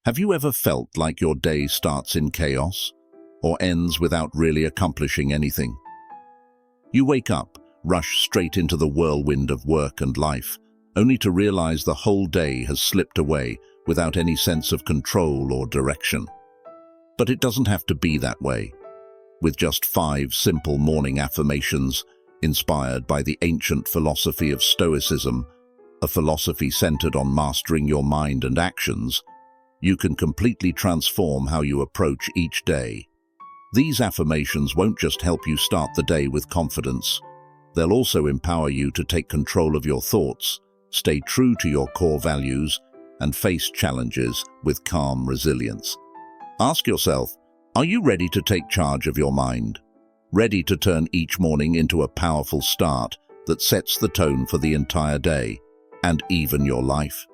Have you ever felt like your day starts in chaos or ends without really accomplishing anything? You wake up, rush straight into the whirlwind of work and life, only to realize the whole day has slipped away without any sense of control or direction. But it doesn't have to be that way. With just 5 simple morning affirmations inspired by the ancient philosophy of Stoicism, a philosophy centered on mastering your mind and actions, you can completely transform how you approach each day. These affirmations won't just help you start the day with confidence. They'll also empower you to take control of your thoughts, stay true to your core values, and face challenges with calm resilience. Ask yourself, are you ready to take charge of your mind? Ready to turn each morning into a powerful start that sets the tone for the entire day, and even your life?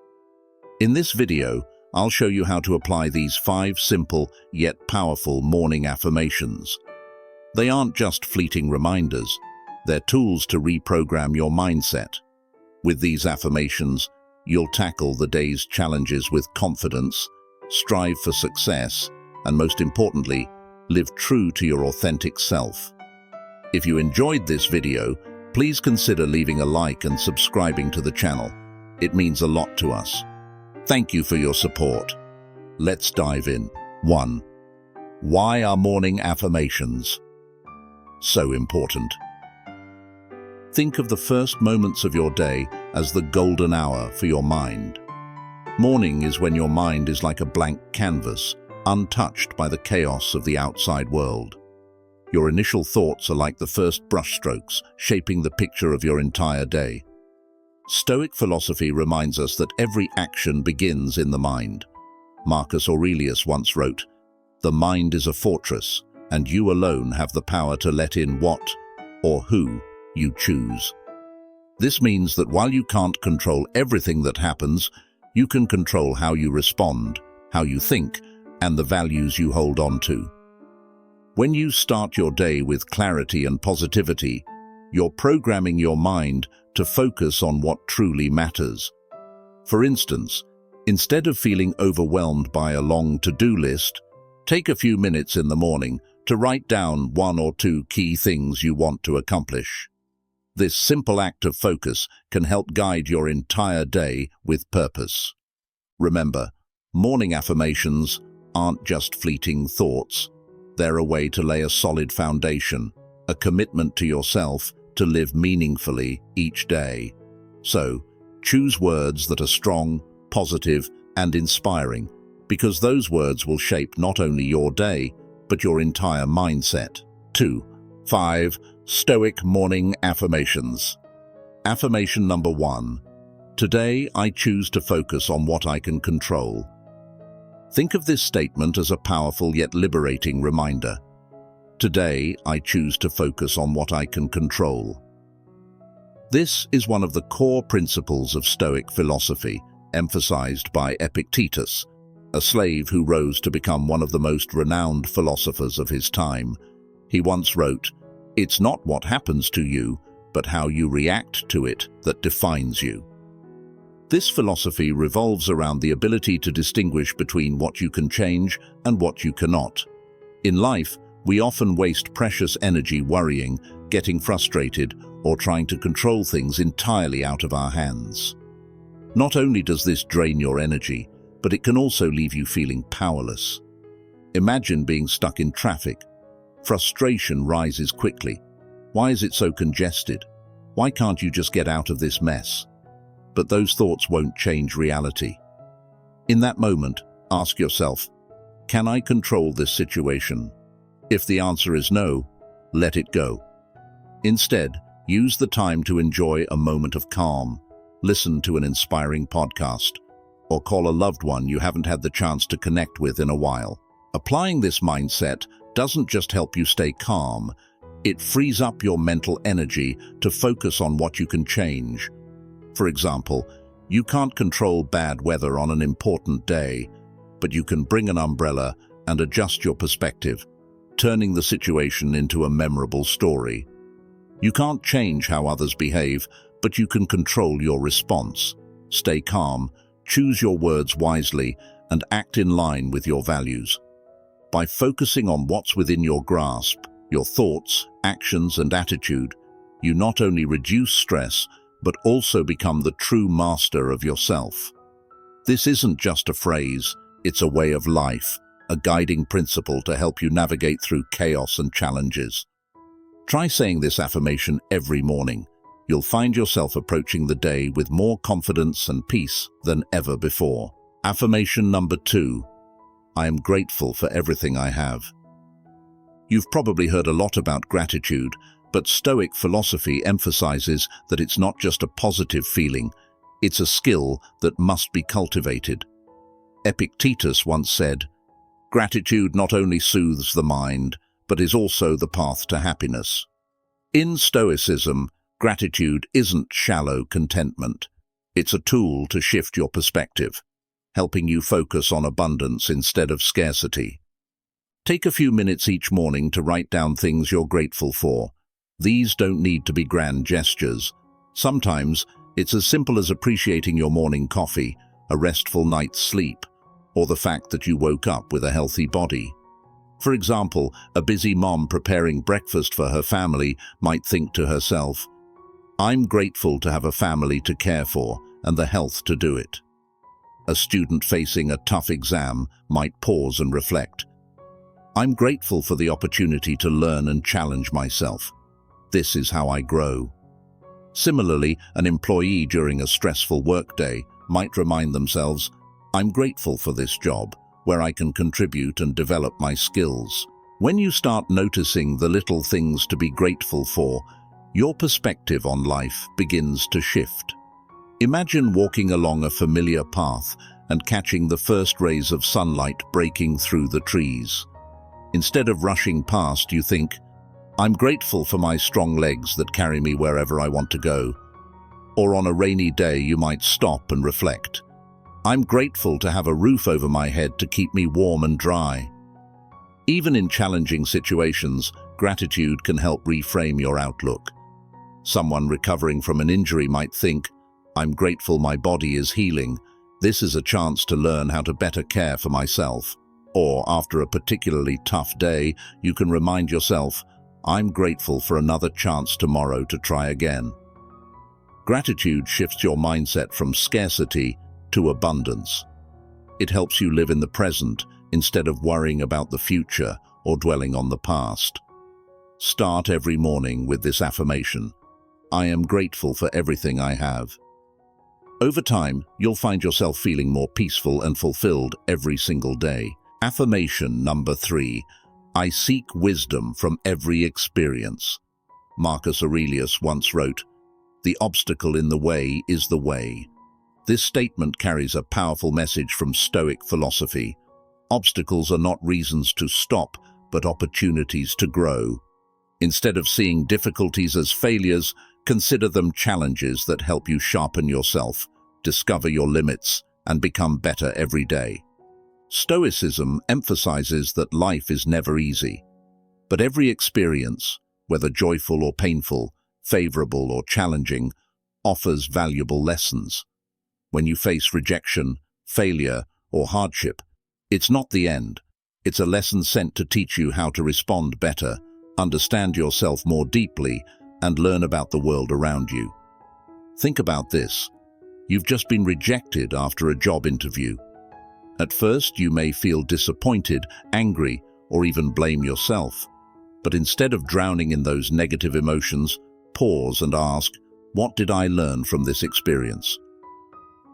In this video, I'll show you how to apply these 5 simple yet powerful morning affirmations. They aren't just fleeting reminders, they're tools to reprogram your mindset. With these affirmations, you'll tackle the day's challenges with confidence, strive for success, and most importantly, live true to your authentic self. If you enjoyed this video, please consider leaving a like and subscribing to the channel. It means a lot to us. Thank you for your support. Let's dive in. 1. Why are morning affirmations so important? Think of the first moments of your day as the golden hour for your mind. Morning is when your mind is like a blank canvas, untouched by the chaos of the outside world. Your initial thoughts are like the first brushstrokes, shaping the picture of your entire day. Stoic philosophy reminds us that every action begins in the mind. Marcus Aurelius once wrote, "The mind is a fortress, and you alone have the power to let in what or who you choose." This means that while you can't control everything that happens, you can control how you respond, how you think, and the values you hold on to. When you start your day with clarity and positivity, you're programming your mind to focus on what truly matters. For instance, instead of feeling overwhelmed by a long to-do list, take a few minutes in the morning to write down 1 or 2 key things you want to accomplish. This simple act of focus can help guide your entire day with purpose. Remember, morning affirmations aren't just fleeting thoughts. They're a way to lay a solid foundation, a commitment to yourself to live meaningfully each day. So, choose words that are strong, positive, and inspiring, because those words will shape not only your day, but your entire mindset. 2. 5. Stoic morning affirmations. Affirmation number 1. Today, I choose to focus on what I can control. Think of this statement as a powerful yet liberating reminder. Today, I choose to focus on what I can control. This is one of the core principles of Stoic philosophy, emphasized by Epictetus, a slave who rose to become one of the most renowned philosophers of his time. He once wrote, "It's not what happens to you, but how you react to it that defines you." This philosophy revolves around the ability to distinguish between what you can change and what you cannot. In life, we often waste precious energy worrying, getting frustrated, or trying to control things entirely out of our hands. Not only does this drain your energy, but it can also leave you feeling powerless. Imagine being stuck in traffic. Frustration rises quickly. Why is it so congested? Why can't you just get out of this mess? But those thoughts won't change reality. In that moment, ask yourself, can I control this situation? If the answer is no, let it go. Instead, use the time to enjoy a moment of calm, listen to an inspiring podcast, or call a loved one you haven't had the chance to connect with in a while. Applying this mindset doesn't just help you stay calm, it frees up your mental energy to focus on what you can change. For example, you can't control bad weather on an important day, but you can bring an umbrella and adjust your perspective, turning the situation into a memorable story. You can't change how others behave, but you can control your response. Stay calm, choose your words wisely, and act in line with your values. By focusing on what's within your grasp, your thoughts, actions, and attitude, you not only reduce stress, but also become the true master of yourself. This isn't just a phrase, it's a way of life, a guiding principle to help you navigate through chaos and challenges. Try saying this affirmation every morning. You'll find yourself approaching the day with more confidence and peace than ever before. Affirmation number 2. I am grateful for everything I have. You've probably heard a lot about gratitude, but Stoic philosophy emphasizes that it's not just a positive feeling, it's a skill that must be cultivated. Epictetus once said, "Gratitude not only soothes the mind, but is also the path to happiness." In Stoicism, gratitude isn't shallow contentment. It's a tool to shift your perspective, helping you focus on abundance instead of scarcity. Take a few minutes each morning to write down things you're grateful for. These don't need to be grand gestures. Sometimes it's as simple as appreciating your morning coffee, a restful night's sleep, or the fact that you woke up with a healthy body. For example, a busy mom preparing breakfast for her family might think to herself, "I'm grateful to have a family to care for and the health to do it." A student facing a tough exam might pause and reflect, "I'm grateful for the opportunity to learn and challenge myself. This is how I grow." Similarly, an employee during a stressful workday might remind themselves, "I'm grateful for this job, where I can contribute and develop my skills." When you start noticing the little things to be grateful for, your perspective on life begins to shift. Imagine walking along a familiar path and catching the first rays of sunlight breaking through the trees. Instead of rushing past, you think, "I'm grateful for my strong legs that carry me wherever I want to go." Or on a rainy day, you might stop and reflect, "I'm grateful to have a roof over my head to keep me warm and dry." Even in challenging situations, gratitude can help reframe your outlook. Someone recovering from an injury might think, "I'm grateful my body is healing. This is a chance to learn how to better care for myself." Or after a particularly tough day, you can remind yourself, "I'm grateful for another chance tomorrow to try again." Gratitude shifts your mindset from scarcity to abundance. It helps you live in the present instead of worrying about the future or dwelling on the past. Start every morning with this affirmation, "I am grateful for everything I have." Over time, you'll find yourself feeling more peaceful and fulfilled every single day. Affirmation number 3. I seek wisdom from every experience. Marcus Aurelius once wrote, "The obstacle in the way is the way." This statement carries a powerful message from Stoic philosophy. Obstacles are not reasons to stop, but opportunities to grow. Instead of seeing difficulties as failures, consider them challenges that help you sharpen yourself, discover your limits, and become better every day. Stoicism emphasizes that life is never easy, but every experience, whether joyful or painful, favorable or challenging, offers valuable lessons. When you face rejection, failure, or hardship, it's not the end. It's a lesson sent to teach you how to respond better, understand yourself more deeply, and learn about the world around you. Think about this. You've just been rejected after a job interview. At first, you may feel disappointed, angry, or even blame yourself. But instead of drowning in those negative emotions, pause and ask, "What did I learn from this experience?"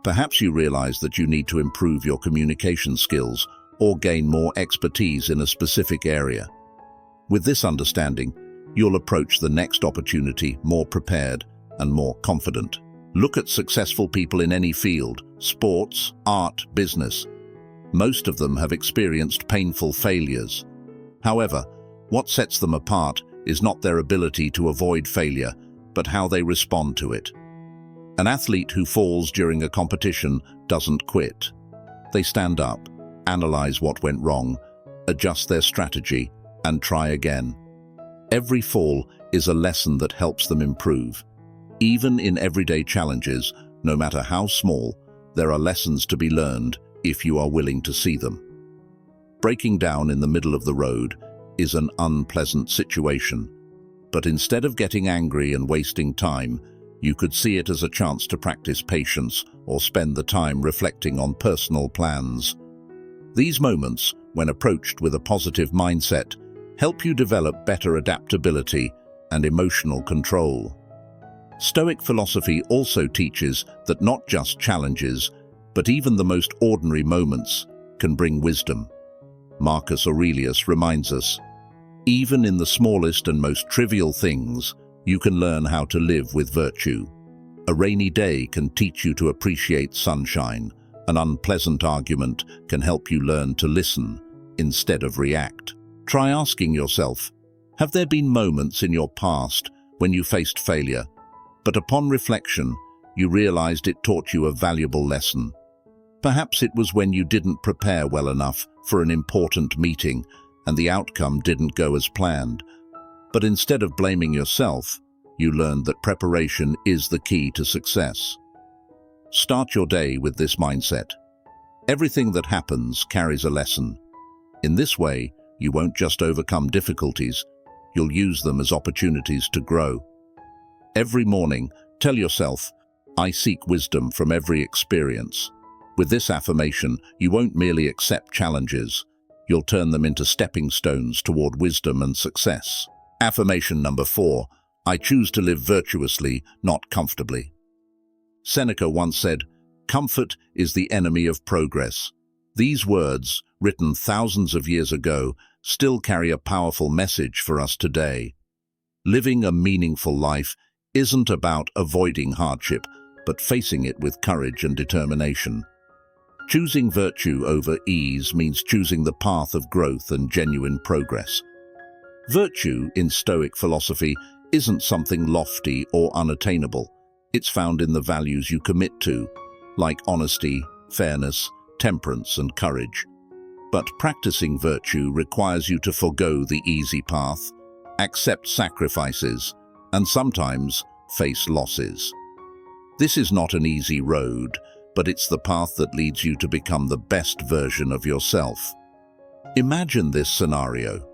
Perhaps you realize that you need to improve your communication skills or gain more expertise in a specific area. With this understanding, you'll approach the next opportunity more prepared and more confident. Look at successful people in any field, sports, art, business. Most of them have experienced painful failures. However, what sets them apart is not their ability to avoid failure, but how they respond to it. An athlete who falls during a competition doesn't quit. They stand up, analyze what went wrong, adjust their strategy, and try again. Every fall is a lesson that helps them improve. Even in everyday challenges, no matter how small, there are lessons to be learned, if you are willing to see them. Breaking down in the middle of the road is an unpleasant situation, but instead of getting angry and wasting time, you could see it as a chance to practice patience or spend the time reflecting on personal plans. These moments, when approached with a positive mindset, help you develop better adaptability and emotional control. Stoic philosophy also teaches that not just challenges, but even the most ordinary moments can bring wisdom. Marcus Aurelius reminds us, even in the smallest and most trivial things, you can learn how to live with virtue. A rainy day can teach you to appreciate sunshine. An unpleasant argument can help you learn to listen instead of react. Try asking yourself, have there been moments in your past when you faced failure, but upon reflection, you realized it taught you a valuable lesson? Perhaps it was when you didn't prepare well enough for an important meeting and the outcome didn't go as planned. But instead of blaming yourself, you learned that preparation is the key to success. Start your day with this mindset. Everything that happens carries a lesson. In this way, you won't just overcome difficulties, you'll use them as opportunities to grow. Every morning, tell yourself, I seek wisdom from every experience. With this affirmation, you won't merely accept challenges, you'll turn them into stepping stones toward wisdom and success. Affirmation number 4, I choose to live virtuously, not comfortably. Seneca once said, comfort is the enemy of progress. These words, written thousands of years ago, still carry a powerful message for us today. Living a meaningful life isn't about avoiding hardship, but facing it with courage and determination. Choosing virtue over ease means choosing the path of growth and genuine progress. Virtue, in Stoic philosophy, isn't something lofty or unattainable. It's found in the values you commit to, like honesty, fairness, temperance, and courage. But practicing virtue requires you to forego the easy path, accept sacrifices, and sometimes face losses. This is not an easy road, but it's the path that leads you to become the best version of yourself. Imagine this scenario.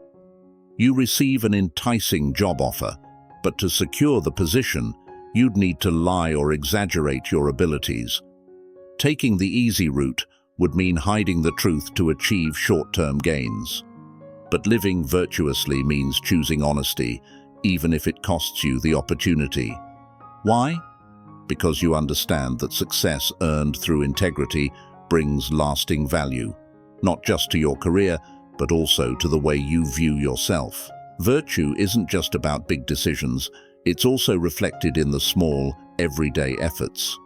You receive an enticing job offer, but to secure the position, you'd need to lie or exaggerate your abilities. Taking the easy route would mean hiding the truth to achieve short-term gains. But living virtuously means choosing honesty, even if it costs you the opportunity. Why? Because you understand that success earned through integrity brings lasting value, not just to your career, but also to the way you view yourself. Virtue isn't just about big decisions, it's also reflected in the small, everyday efforts.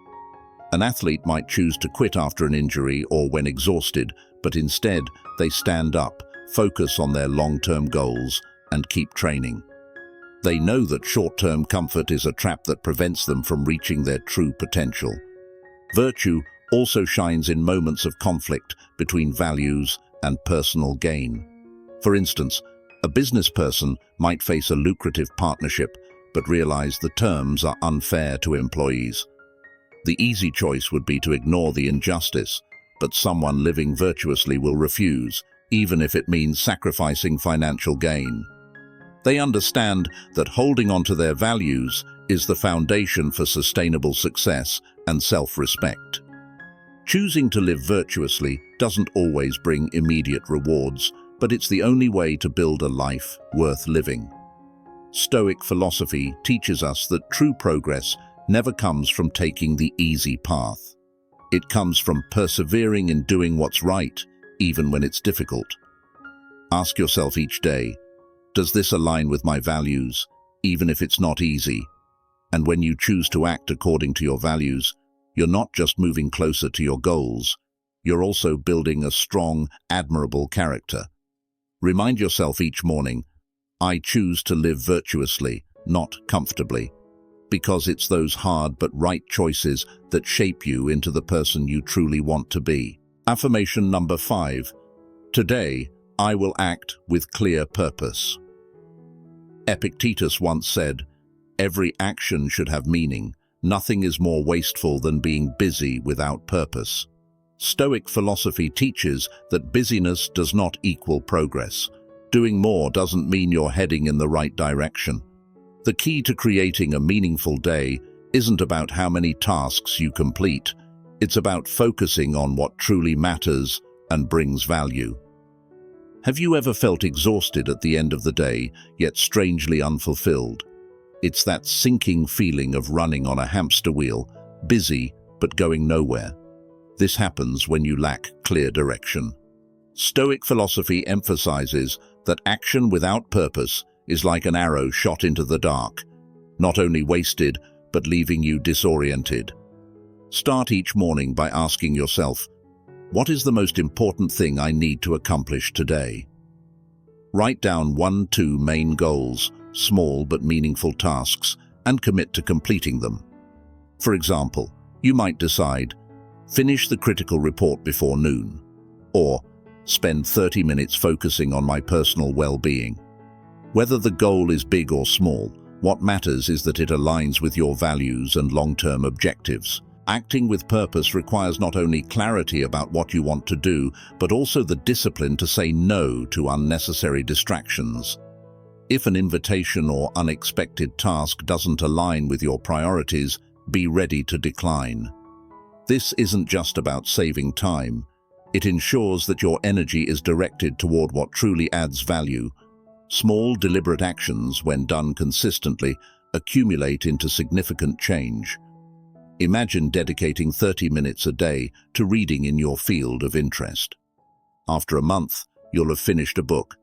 An athlete might choose to quit after an injury or when exhausted, but instead they stand up, focus on their long-term goals, and keep training. They know that short-term comfort is a trap that prevents them from reaching their true potential. Virtue also shines in moments of conflict between values and personal gain. For instance, a business person might face a lucrative partnership but realize the terms are unfair to employees. The easy choice would be to ignore the injustice, but someone living virtuously will refuse, even if it means sacrificing financial gain. They understand that holding on to their values is the foundation for sustainable success and self-respect. Choosing to live virtuously doesn't always bring immediate rewards, but it's the only way to build a life worth living. Stoic philosophy teaches us that true progress never comes from taking the easy path. It comes from persevering in doing what's right, even when it's difficult. Ask yourself each day, does this align with my values, even if it's not easy? And when you choose to act according to your values, you're not just moving closer to your goals, you're also building a strong, admirable character. Remind yourself each morning, I choose to live virtuously, not comfortably, because it's those hard but right choices that shape you into the person you truly want to be. Affirmation number 5. Today, I will act with clear purpose. Epictetus once said, every action should have meaning. Nothing is more wasteful than being busy without purpose. Stoic philosophy teaches that busyness does not equal progress. Doing more doesn't mean you're heading in the right direction. The key to creating a meaningful day isn't about how many tasks you complete. It's about focusing on what truly matters and brings value. Have you ever felt exhausted at the end of the day, yet strangely unfulfilled? It's that sinking feeling of running on a hamster wheel, busy but going nowhere. This happens when you lack clear direction. Stoic philosophy emphasizes that action without purpose is like an arrow shot into the dark, not only wasted, but leaving you disoriented. Start each morning by asking yourself, what is the most important thing I need to accomplish today? Write down 1-2 main goals, small but meaningful tasks, and commit to completing them. For example, you might decide, finish the critical report before noon, or spend 30 minutes focusing on my personal well-being. Whether the goal is big or small, what matters is that it aligns with your values and long-term objectives. Acting with purpose requires not only clarity about what you want to do, but also the discipline to say no to unnecessary distractions. If an invitation or unexpected task doesn't align with your priorities, be ready to decline. This isn't just about saving time. It ensures that your energy is directed toward what truly adds value. Small, deliberate actions, when done consistently, accumulate into significant change. Imagine dedicating 30 minutes a day to reading in your field of interest. After a month, you'll have finished a book.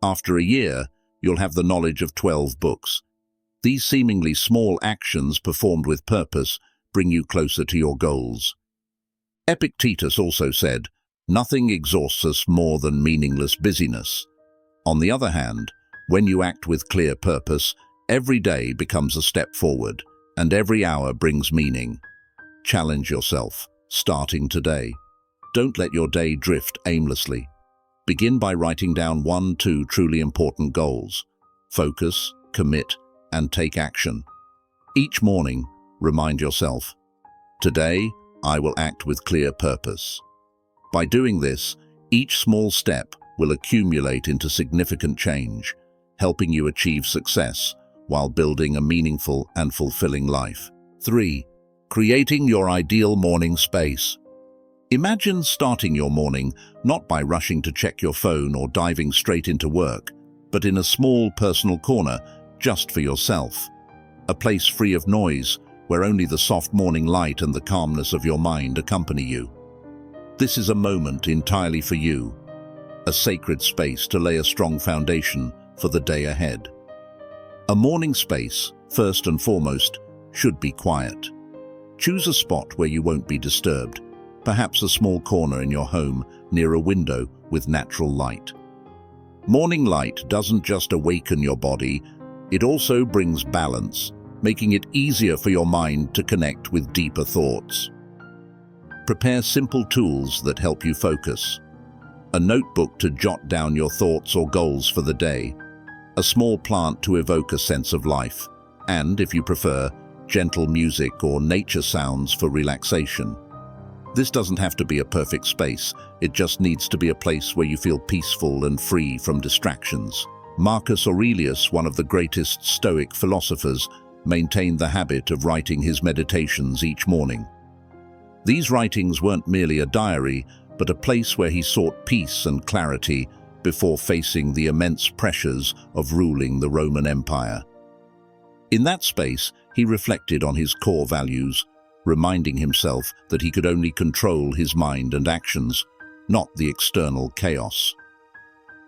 After a year, you'll have the knowledge of 12 books. These seemingly small actions performed with purpose bring you closer to your goals. Epictetus also said, "Nothing exhausts us more than meaningless busyness." On the other hand, when you act with clear purpose, every day becomes a step forward, and every hour brings meaning. Challenge yourself, starting today. Don't let your day drift aimlessly. Begin by writing down 1-2 truly important goals. Focus, commit, and take action. Each morning, remind yourself, today I will act with clear purpose. By doing this, each small step will accumulate into significant change, helping you achieve success while building a meaningful and fulfilling life. 3. Creating your ideal morning space. Imagine starting your morning not by rushing to check your phone or diving straight into work, but in a small personal corner just for yourself. A place free of noise, where only the soft morning light and the calmness of your mind accompany you. This is a moment entirely for you, a sacred space to lay a strong foundation for the day ahead. A morning space, first and foremost, should be quiet. Choose a spot where you won't be disturbed, perhaps a small corner in your home near a window with natural light. Morning light doesn't just awaken your body, it also brings balance, making it easier for your mind to connect with deeper thoughts. Prepare simple tools that help you focus. A notebook to jot down your thoughts or goals for the day, a small plant to evoke a sense of life, and, if you prefer, gentle music or nature sounds for relaxation. This doesn't have to be a perfect space, it just needs to be a place where you feel peaceful and free from distractions. Marcus Aurelius, one of the greatest Stoic philosophers, maintained the habit of writing his meditations each morning. These writings weren't merely a diary, but a place where he sought peace and clarity before facing the immense pressures of ruling the Roman Empire. In that space, he reflected on his core values, reminding himself that he could only control his mind and actions, not the external chaos.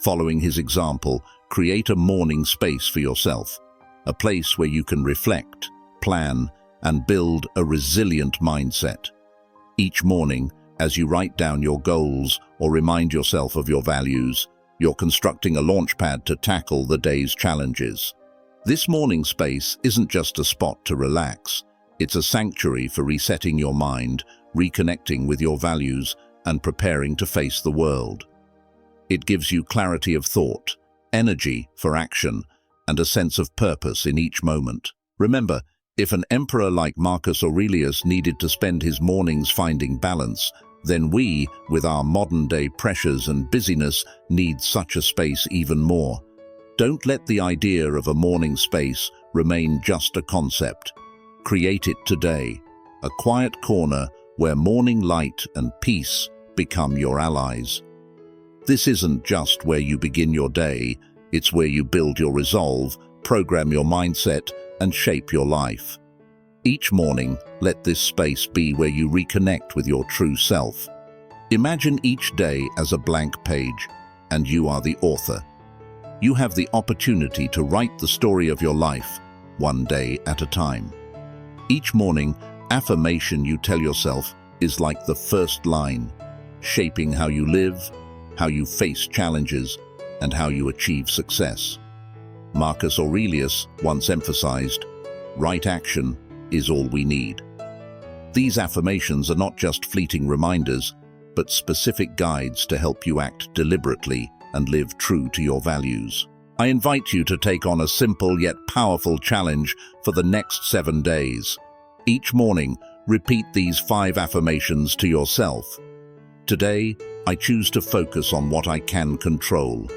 Following his example, create a morning space for yourself, a place where you can reflect, plan, and build a resilient mindset. Each morning, as you write down your goals or remind yourself of your values, you're constructing a launchpad to tackle the day's challenges. This morning space isn't just a spot to relax, it's a sanctuary for resetting your mind, reconnecting with your values, and preparing to face the world. It gives you clarity of thought, energy for action, and a sense of purpose in each moment. Remember, if an emperor like Marcus Aurelius needed to spend his mornings finding balance, then we, with our modern-day pressures and busyness, need such a space even more. Don't let the idea of a morning space remain just a concept. Create it today, a quiet corner where morning light and peace become your allies. This isn't just where you begin your day, it's where you build your resolve, program your mindset, and shape your life. Each morning, let this space be where you reconnect with your true self. Imagine each day as a blank page, and you are the author. You have the opportunity to write the story of your life, one day at a time. Each morning, affirmation you tell yourself is like the first line, shaping how you live, how you face challenges, and how you achieve success. Marcus Aurelius once emphasized, "Right action is all we need." These affirmations are not just fleeting reminders, but specific guides to help you act deliberately and live true to your values. I invite you to take on a simple yet powerful challenge for the next 7 days. Each morning, repeat these 5 affirmations to yourself. Today, I choose to focus on what I can control.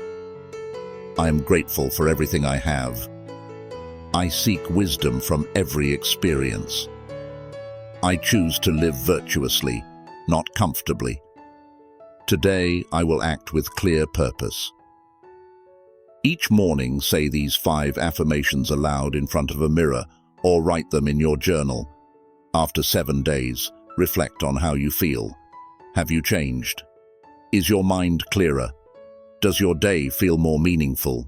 I am grateful for everything I have. I seek wisdom from every experience. I choose to live virtuously, not comfortably. Today, I will act with clear purpose. Each morning, say these 5 affirmations aloud in front of a mirror or write them in your journal. After 7 days, reflect on how you feel. Have you changed? Is your mind clearer? Does your day feel more meaningful?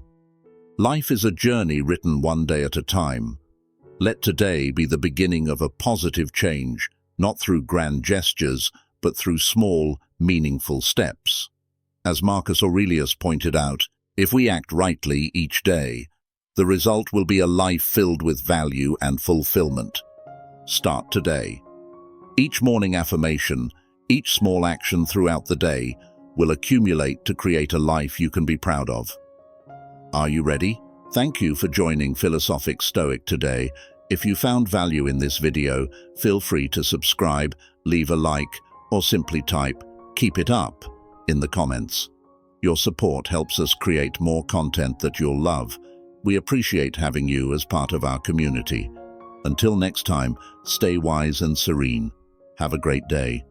Life is a journey written one day at a time. Let today be the beginning of a positive change, not through grand gestures, but through small, meaningful steps. As Marcus Aurelius pointed out, if we act rightly each day, the result will be a life filled with value and fulfillment. Start today. Each morning affirmation, each small action throughout the day, will accumulate to create a life you can be proud of. Are you ready? Thank you for joining Philosophic Stoic today. If you found value in this video, feel free to subscribe, leave a like, or simply type, "Keep it up," in the comments. Your support helps us create more content that you'll love. We appreciate having you as part of our community. Until next time, stay wise and serene. Have a great day.